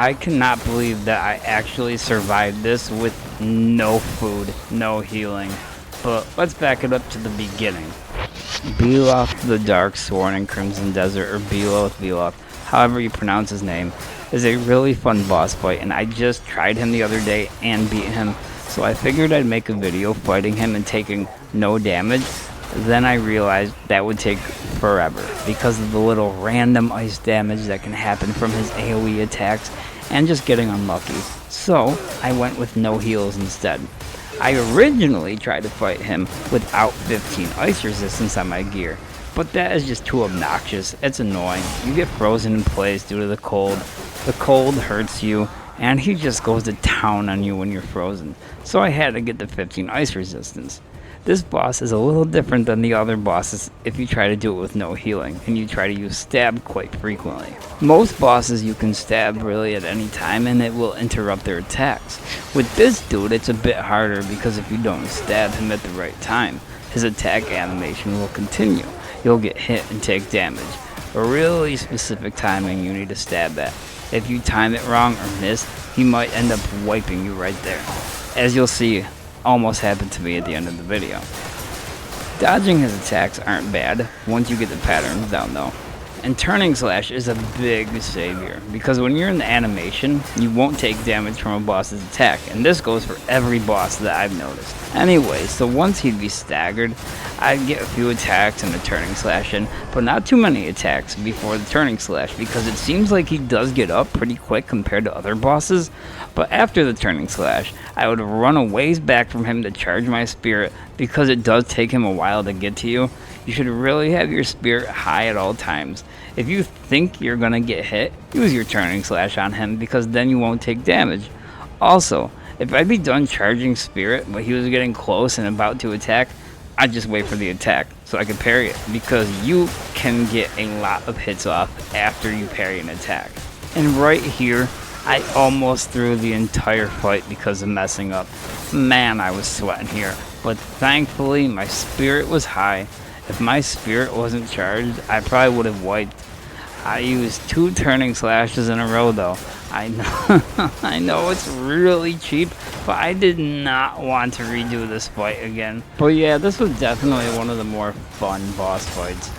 I cannot believe that I actually survived this with no food, no healing. But let's back it up to the beginning. Beloth the Darksworn in Crimson Desert, or Beloth, however you pronounce his name, is a really fun boss fight, and I just tried him the other day and beat him, so I figured I'd make a video fighting him and taking no damage. Then I realized that would take forever because of the little random ice damage that can happen from his AoE attacks and just getting unlucky. So I went with no heals instead. I originally tried to fight him without 15 ice resistance on my gear, but that is just too obnoxious. It's annoying. You get frozen in place due to the cold. The cold hurts you, and he just goes to town on you when you're frozen. So I had to get the 15 ice resistance. This boss is a little different than the other bosses if you try to do it with no healing, and you try to use stab quite frequently. Most bosses you can stab really at any time and it will interrupt their attacks. With this dude it's a bit harder because if you don't stab him at the right time, his attack animation will continue. You'll get hit and take damage. A really specific timing you need to stab at. If you time it wrong or miss, he might end up wiping you right there. As you'll see, almost happened to me at the end of the video. Dodging his attacks aren't bad once you get the patterns down though. And turning slash is a big savior because when you're in the animation, you won't take damage from a boss's attack, and this goes for every boss that I've noticed. Anyway, so once he'd be staggered, I'd get a few attacks and a turning slash in, but not too many attacks before the turning slash because it seems like he does get up pretty quick compared to other bosses. But after the turning slash, I would run a ways back from him to charge my spirit because it does take him a while to get to you. You should really have your spirit high at all times. If you think you're gonna get hit, use your turning slash on him because then you won't take damage. Also, if I'd be done charging spirit but he was getting close and about to attack, I'd just wait for the attack so I could parry it because you can get a lot of hits off after you parry an attack. And right here, I almost threw the entire fight because of messing up. Man, I was sweating here, but thankfully my spirit was high. If my spirit wasn't charged, I probably would have wiped. I used 2 turning slashes in a row though. I know, I know it's really cheap, but I did not want to redo this fight again. But yeah, this was definitely one of the more fun boss fights.